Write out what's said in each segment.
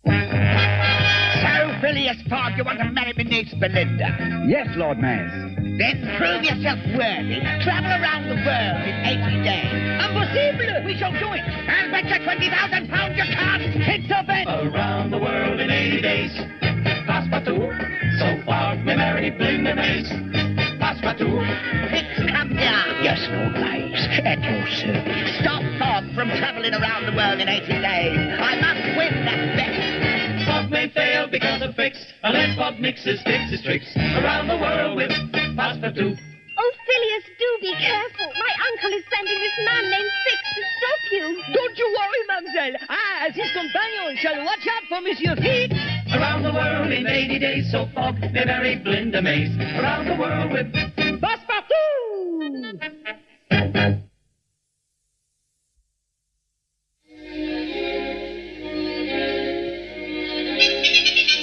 So, Phileas Fogg, you want to marry my niece BeeLinda? Yes, Lord Mayor. Then prove yourself worthy. Travel around the world in 80 days. Impossible! We shall do it. I'll bet you £20,000 you can't. It's a bet. Around the world in 80 days. Passepartout, so far me marry BeeLinda Mays. Passepartout. Fix, come here. Yes, Lord Mays, at your service. Stop Fogg from travelling around the world in 80 days. I must win that bet. Fogg may fail because of Fix, unless Fogg mixes his tricks around the world with Passepartout. Oh, Phileas, do be careful. My uncle is sending this man named Fix to stop you. Don't you worry, mademoiselle. I, as his companion, shall watch out for Monsieur Fix. Around the world in 80 days, so Fogg may marry BeeLinda Mays. Around the world with Passepartout!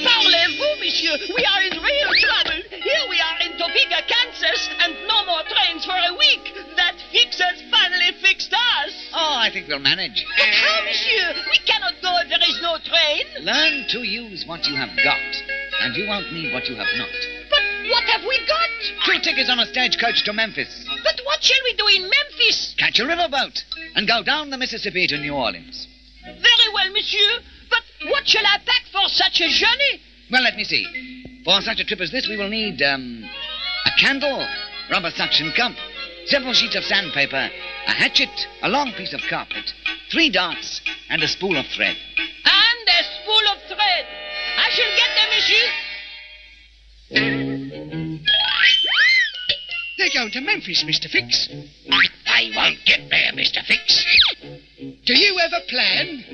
Parlez-vous, monsieur? We are in real trouble. Here we are in Topeka, Kansas, and no more trains for a week. That Fix has finally fixed us. Oh, I think we'll manage. But how, monsieur? We cannot go if there is no train. Learn to use what you have got, and you won't need what you have not. But what have we got? 2 tickets on a stagecoach to Memphis. But what shall we do in Memphis? Catch a riverboat and go down the Mississippi to New Orleans. Very well, monsieur. But what shall I pack for such a journey? Well, let me see. For such a trip as this, we will need, a candle, rubber suction cup, several sheets of sandpaper, a hatchet, a long piece of carpet, 3 darts, and a spool of thread. And a spool of thread. I shall get them, monsieur. They're going to Memphis, Mr. Fix. They won't get there, Mr. Fix. Do you have a plan?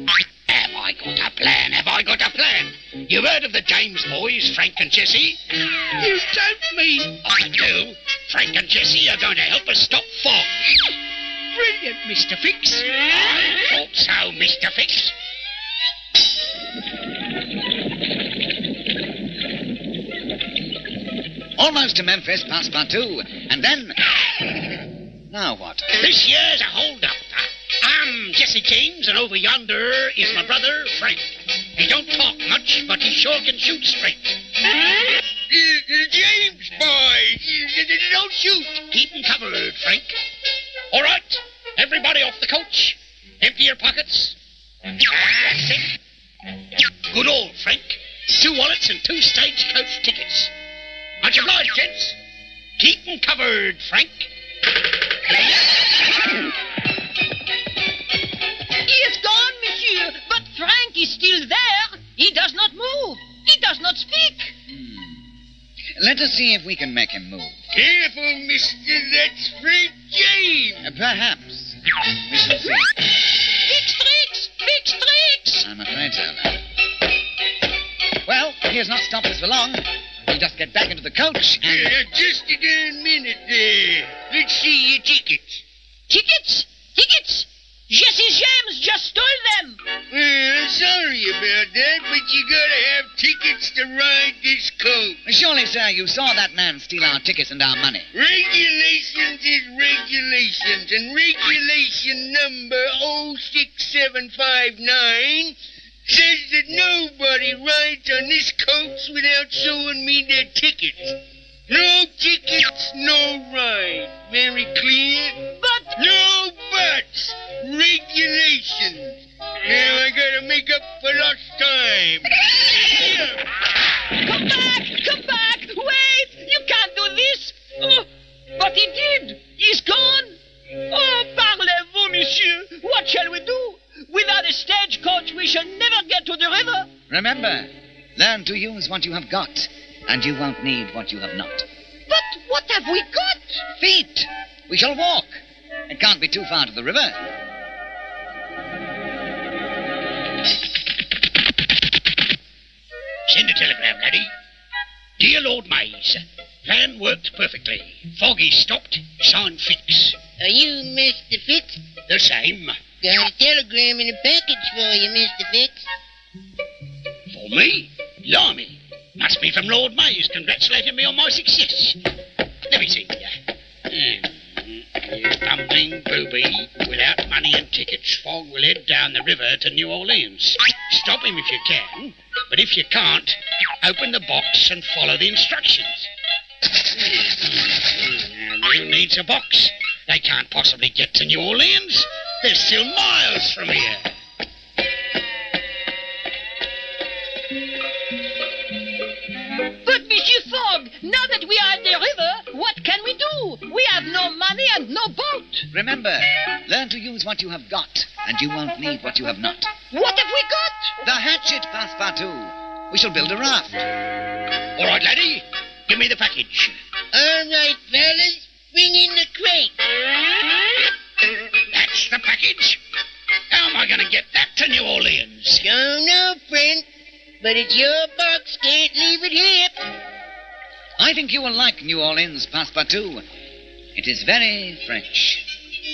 Have I got a plan? Have I got a plan? You've heard of the James boys, Frank and Jesse? You don't mean... I do. Frank and Jesse are going to help us stop Fogg. Brilliant, Mr. Fix. I thought so, Mr. Fix. Almost to Memphis, Passepartout, and then... Now what? This year's a hold-up. I'm Jesse James, and over yonder is my brother, Frank. He don't talk much, but he sure can shoot straight. James, boy, don't shoot. Keep 'em covered, Frank. All right, everybody off the coach. Empty your pockets. That's it. Good old Frank. 2 wallets and 2 stagecoach tickets. Much obliged, gents. Keep 'em covered, Frank. He is gone, monsieur, but Frank is still there. He does not move. He does not speak. Let us see if we can make him move. Careful, mister, that's Frank James. Perhaps. We shall see. Fix tricks! Fix tricks! I'm afraid so, lad. Well, he has not stopped us for long. We'll just get back into the coach and... Just a darn minute there. Let's see your tickets. Tickets? Tickets? Jesse James just stole them. Well, sorry about that, but you gotta have tickets to ride this coach. Surely, sir, you saw that man steal our tickets and our money. Regulations is regulations, and regulation number 06759 says that nobody rides on this coach without showing me their tickets. No tickets, no ride. Very clear? But... No buts. Regulations. Now I gotta make up for lost time. Come back! Come back! Wait! You can't do this! Oh, but he did! He's gone! Oh, parlez-vous, monsieur! What shall we do? Without a stagecoach, we shall never get to the river. Remember, learn to use what you have got, and you won't need what you have not. But what have we got? Feet! We shall walk. It can't be too far to the river. Send a telegram, laddie. Dear Lord Mays, plan worked perfectly. Foggy stopped, signed Fix. Are you Mr. Fix? The same. Got a telegram in a package for you, Mr. Fix. For me? Blimey. Must be from Lord Mays congratulating me on my success. Let me see. Here's Dumpty King Booby, without money and tickets, Fogg will head down the river to New Orleans. Stop him if you can, but if you can't, open the box and follow the instructions. Who needs a box? They can't possibly get to New Orleans. They're still miles from here. But, Monsieur Fogg, now that we are at the river, what can we do? We have no money and no boat. Remember, learn to use what you have got, and you won't need what you have not. What have we got? The hatchet, Passepartout. We shall build a raft. All right, laddie. Give me the package. All right, fellas. Bring in the crate. That's the package. How am I going to get that to New Orleans? Don't know, friend. But it's your box. Can't leave it here. I think you will like New Orleans, Passepartout. It is very French.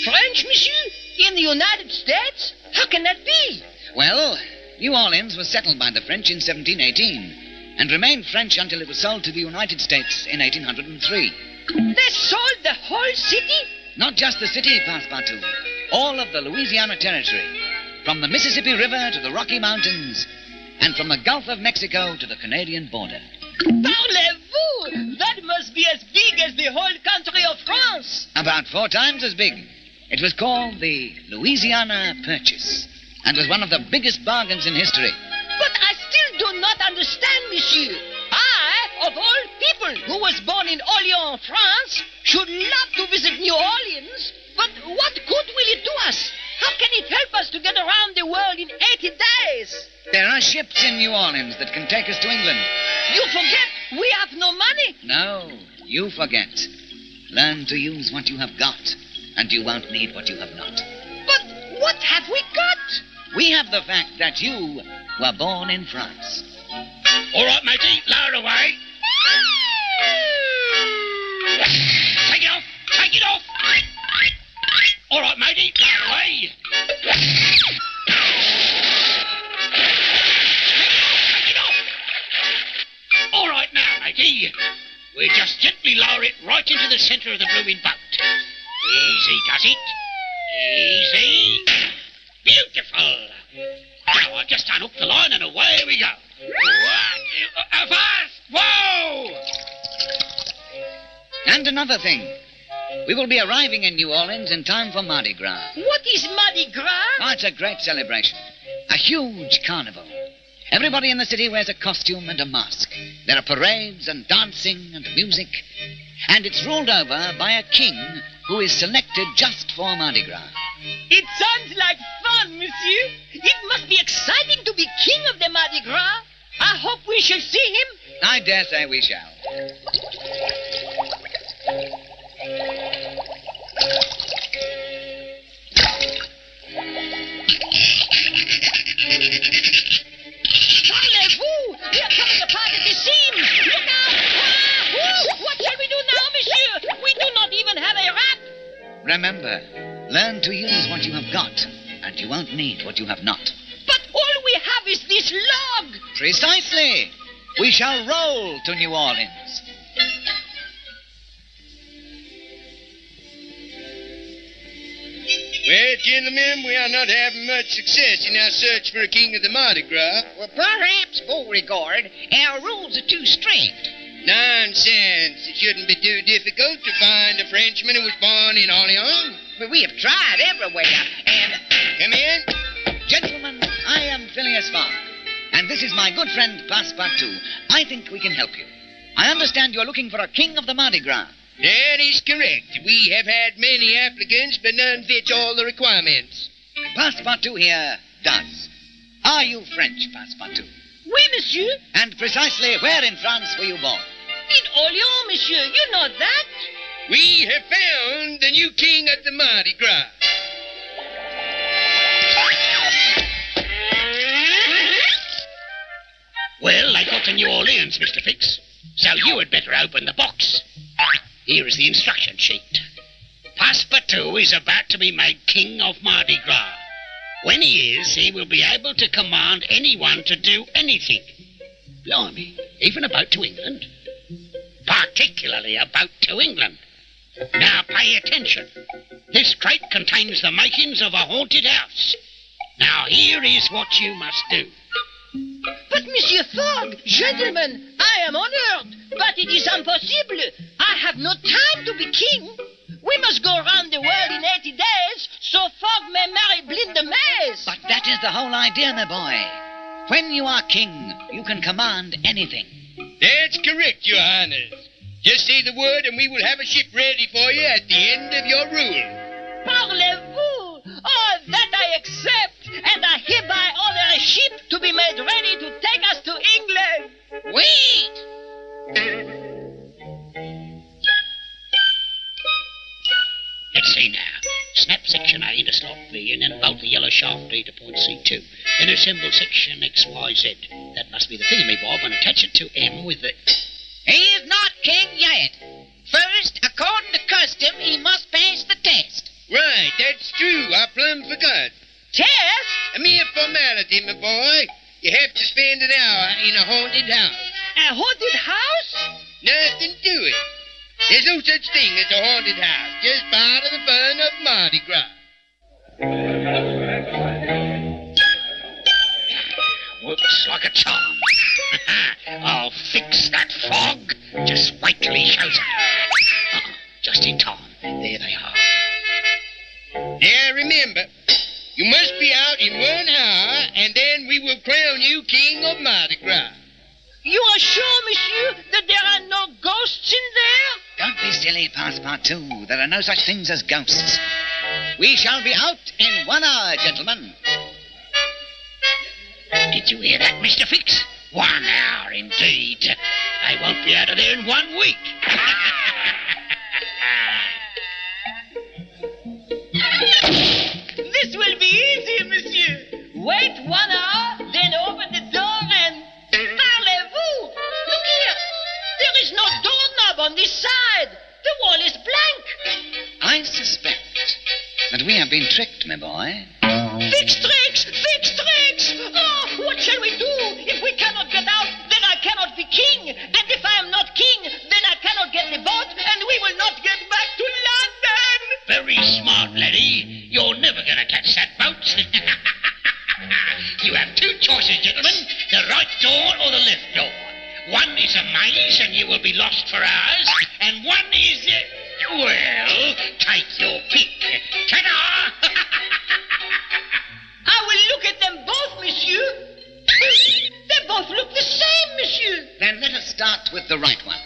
French, monsieur? In the United States? How can that be? Well, New Orleans was settled by the French in 1718 and remained French until it was sold to the United States in 1803. They sold the whole city? Not just the city, Passepartout. All of the Louisiana Territory. From the Mississippi River to the Rocky Mountains, and from the Gulf of Mexico to the Canadian border. Parlez-vous? That must be as big as the whole country of France. About 4 times as big. It was called the Louisiana Purchase, and was one of the biggest bargains in history. But I still do not understand, monsieur. I, of all people who was born in Orlean, France, should love to visit New Orleans. But what good will it do us? How can it help us to get around the world in 80 days? There are ships in New Orleans that can take us to England. You forget we have no money. No, you forget. Learn to use what you have got, and you won't need what you have not. But what have we got? We have the fact that you were born in France. All right, matey, lower away. Take it off! Take it off! All right, matey, lower away. Take it off! All right now, matey. We just gently lower it right into the centre of the blooming boat. Easy does it. Easy. Beautiful. Now I'll just unhook the line and away we go. Fast! Whoa! And another thing. We will be arriving in New Orleans in time for Mardi Gras. What is Mardi Gras? Oh, it's a great celebration. A huge carnival. Everybody in the city wears a costume and a mask. There are parades and dancing and music. And it's ruled over by a king who is selected just for Mardi Gras. It sounds like fun, monsieur. It must be exciting to be king of the Mardi Gras. I hope we shall see him. I dare say we shall. Parlez-vous! We are coming apart at the seams! Look out! Ah! What shall we do now, monsieur? We do not even have a wrap. Remember, learn to use what you have got, and you won't need what you have not. But all we have is this log. Precisely. We shall roll to New Orleans. Well, gentlemen, we are not having much success in our search for a king of the Mardi Gras. Well, perhaps, Beauregard, our rules are too strict. Nonsense. It shouldn't be too difficult to find a Frenchman who was born in Orlean. But we have tried everywhere, and... Come in. Gentlemen, I am Phileas Fogg, and this is my good friend Passepartout. I think we can help you. I understand you're looking for a king of the Mardi Gras. That is correct. We have had many applicants, but none fits all the requirements. Passepartout here does. Are you French, Passepartout? Oui, monsieur. And precisely where in France were you born? In Orlean, monsieur. You know that? We have found the new king of the Mardi Gras. Well, they got to New Orleans, Mr. Fix. So you had better open the box. Here is the instruction sheet. Passepartout is about to be made king of Mardi Gras. When he is, he will be able to command anyone to do anything. Blimey, even a boat to England. Particularly a boat to England. Now pay attention. This crate contains the makings of a haunted house. Now, here is what you must do. But, Monsieur Fogg, gentlemen, I am honored, but it is impossible. I have no time to be king. We must go around the world in 80 days, so Fogg may marry BeeLinda Mays. But that is the whole idea, my boy. When you are king, you can command anything. That's correct, Your Highness. Just say the word and we will have a ship ready for you at the end of your rule. Parlez-vous? Oh, that I accept, and I hereby order a ship to be made ready to take us to England. Wait! Let's see now. Snap section A to slot V, and then bolt the yellow shaft D to point C2. Then assemble section XYZ. That must be the thingamy-bob, and attach it to M with the... He is not king yet. First, according to custom, he must pass the test. Right, that's true. I plumb forgot. Test? A mere formality, my boy. You have to spend an hour in a haunted house. A haunted house? Nothing to it. There's no such thing as a haunted house. Just part of the fun of Mardi Gras. Works like a charm. I'll fix that Fogg. Just wait till he shows up. Just in time. There they are. Now remember, you must be out in 1 hour, and then we will crown you king of Mardi Gras. You are sure, monsieur, that there are no ghosts in there? Don't be silly, Passepartout. There are no such things as ghosts. We shall be out in 1 hour, gentlemen. Did you hear that, Mr. Fix? 1 hour, indeed. They won't be out of there in 1 week. This will be easy, monsieur. Wait 1 hour, then open the door and... Parlez-vous! Look here. There is no doorknob on this side. The wall is blank. I suspect that we have been tricked, my boy. Fix tricks! Fix tricks! Oh, what shall we do? If we cannot get out, then I cannot be king. And if I am not king, then I cannot get the boat, and we will not get back to London. Very smart, laddie. You're never going to catch that boat. You have 2 choices, gentlemen. The right door or the left door. One is a maze, and you will be lost for hours. And one is... well, take your pick. Ta-da! I will look at them both, monsieur. They both look the same, monsieur. Then let us start with the right one.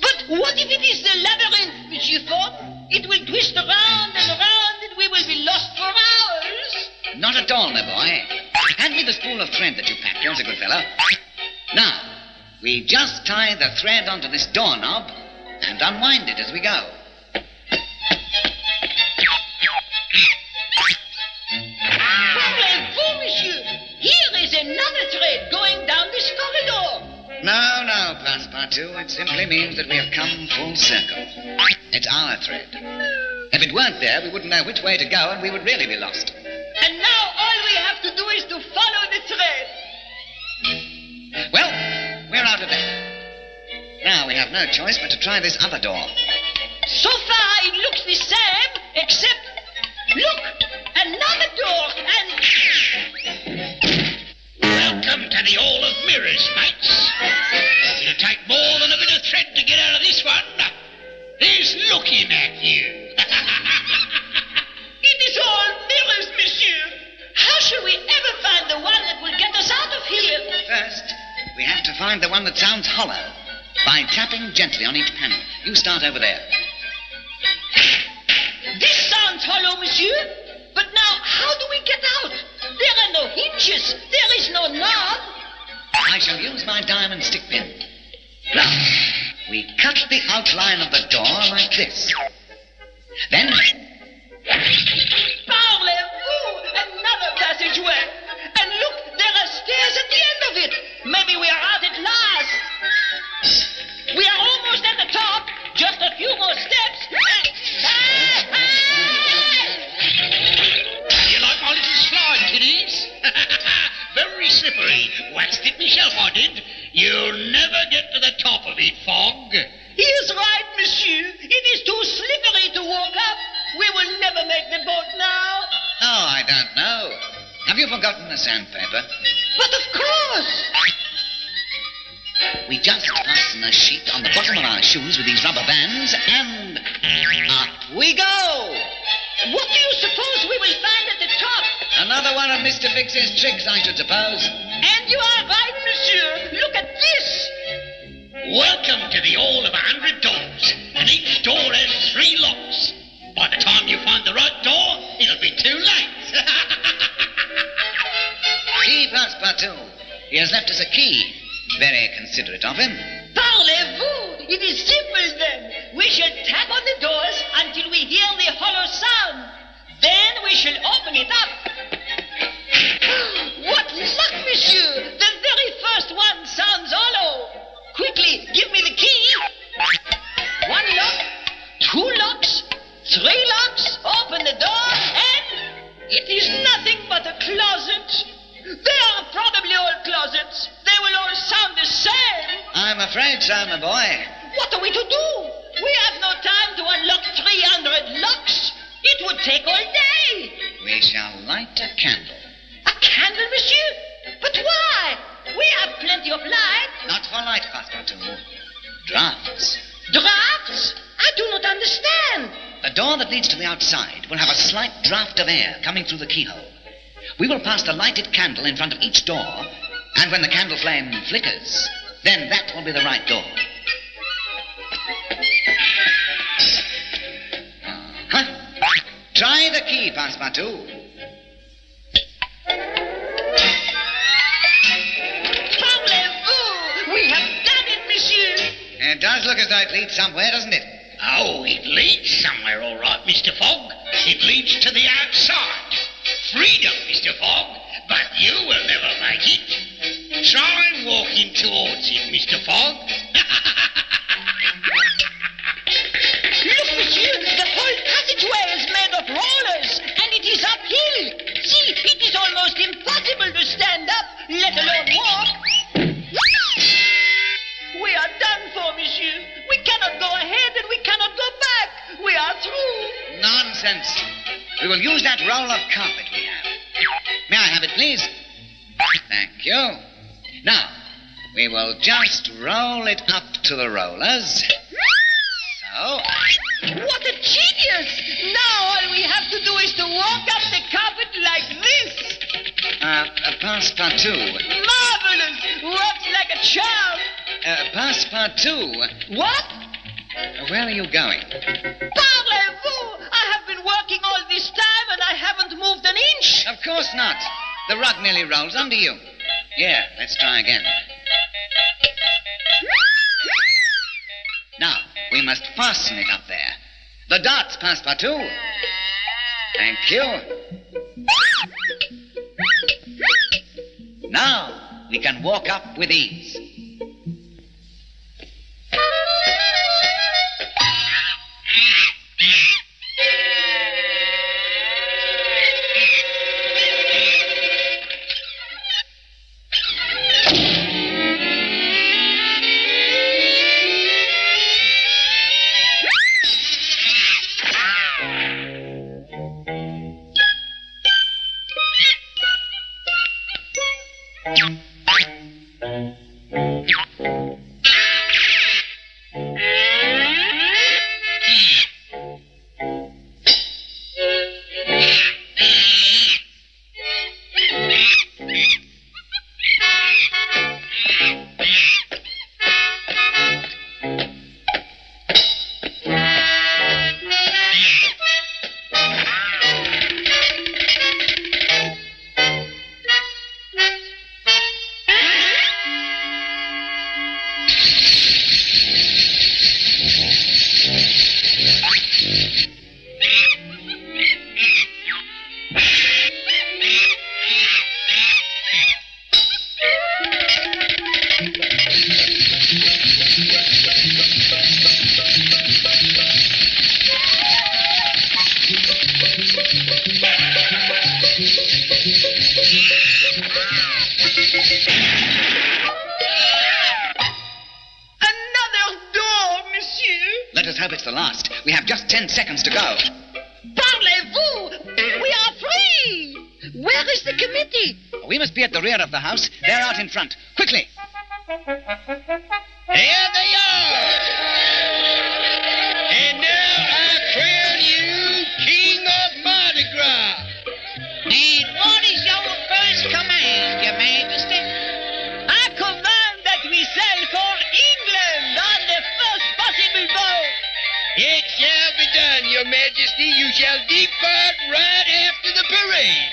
But what if it is the labyrinth, Monsieur Fogg? It will twist around and around, and we will be lost for hours. Not at all, my boy. Hand me the spool of thread that you packed. You're a good fellow. Now, we just tie the thread onto this doorknob and unwind it as we go. Parlez-vous, monsieur? Here is another thread going down this corridor. No, Passepartout. It simply means that we have come full circle. It's our thread. If it weren't there, we wouldn't know which way to go, and we would really be lost. And now all we have to do is to follow the thread. Well, we're out of there. Now we have no choice but to try this other door. So far, it looks the same, except... Look! Another door, and... Welcome to the Hall of Mirrors, mates. It'll take more than a bit of thread to get out of this one. There's looking at you. It is all mirrors, monsieur. How shall we ever find the one that will get us out of here? First, we have to find the one that sounds hollow by tapping gently on each panel. You start over there. This sounds hollow, monsieur. But now, how do we get out? There are no hinges. There is no knob. I shall use my diamond stick pin. Now, we cut the outline of the door like this. Then... Parlez-vous! Another passageway. And look, there are stairs at the end of it. Maybe we are out at last. We are almost at the top. Just a few more steps. You like my little slide, kiddies? Very slippery. Waxed it myself, I did. You'll never get to the top of it, Fogg. He is right, monsieur. It is too slippery to walk up. We will never the boat now? Oh, I don't know. Have you forgotten the sandpaper? But of course. We just fasten a sheet on the bottom of our shoes with these rubber bands, and up we go! What do you suppose we will find at the top? Another one of Mr. Fix's tricks, I should suppose. And you are right, monsieur. Look at this. Welcome to the Hall of 100 Doors, and each door has 3 locks. By the time you find the right door, it'll be too late. See, Passepartout. He has left us a key. Very considerate of him. Parlez-vous? It is simple then. We shall tap on the doors until we hear the hollow sound. Then we shall open it up. What luck, monsieur! The very first one sounds hollow. Quickly, give me the key. 1 lock, 2 locks, 3 locks. Open the door, and it is nothing but a closet. They are probably all closets. They will all sound the same. I'm afraid so, my boy. What are we to do? We have no time to unlock 300 locks. It would take all day. We shall light a candle. A candle, monsieur? But why? We have plenty of light. Not for light, Passepartout. Drafts. Drafts? I do not understand. The door that leads to the outside will have a slight draft of air coming through the keyhole. We will pass the lighted candle in front of each door, and when the candle flame flickers, then that will be the right door. Try the key, Passepartout. Parlez-vous? We have done it, monsieur. It does look as though it leads somewhere, doesn't it? Oh, it leads somewhere, all right, Mr. Fogg. It leads to the outside. Freedom, Mr. Fogg, but you will never make it. Try walking towards it, Mr. Fogg. Look, monsieur, the whole passageway is made of rollers, and it is uphill. See, it is almost impossible to stand up, let alone walk. We are done for, monsieur. We cannot go ahead and we cannot go back. We are through. Nonsense. We will use that roll of carpet we have. May I have it, please? Thank you. Now, we will just roll it up to the rollers. So. What a genius! Now all we have to do is to walk up the carpet like this. Passepartout. Marvelous! Works like a charm. Passepartout. What? Where are you going? Parlez-vous? I have been working all this time and I haven't moved an inch. Of course not. The rug nearly rolls under you. Here, let's try again. Now, we must fasten it up there. The darts, Passepartout. Thank you. Now, we can walk up with ease. Another door, monsieur. Let us hope it's the last. We have just 10 seconds to go. Parlez-vous? Where is the committee? We must be at the rear of the house. They're out in front. Quickly. Here they are! And now I crown you King of Mardi Gras. And what is your first command, Your Majesty? I command that we sail for England on the first possible boat. It shall be done, Your Majesty. You shall depart right after the parade.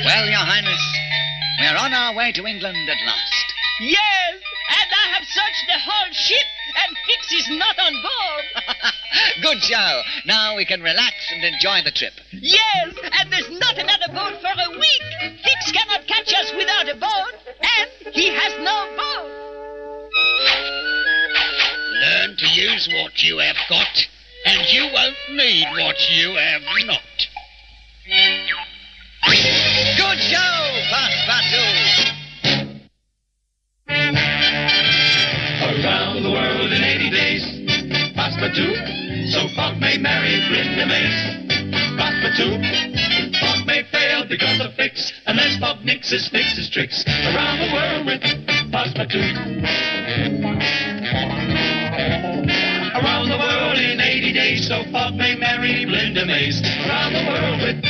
Well, Your Highness, we're on our way to England at last. Yes, and I have searched the whole ship, and Fix is not on board. Good show. Now we can relax and enjoy the trip. Yes, and there's not another boat for a week. Fix cannot catch us without a boat, and he has no boat. Learn to use what you have got, and you won't need what you have not. Good show, Passepartout. Around the world in 80 days. Passepartout, so Fogg may marry BeeLinda Mace. Passepartout, Fogg may fail because of Fix, unless Fogg nixes Fix's tricks. Around the world with Passepartout. Around the world in 80 days, so Fogg may marry BeeLinda Mace. Around the world with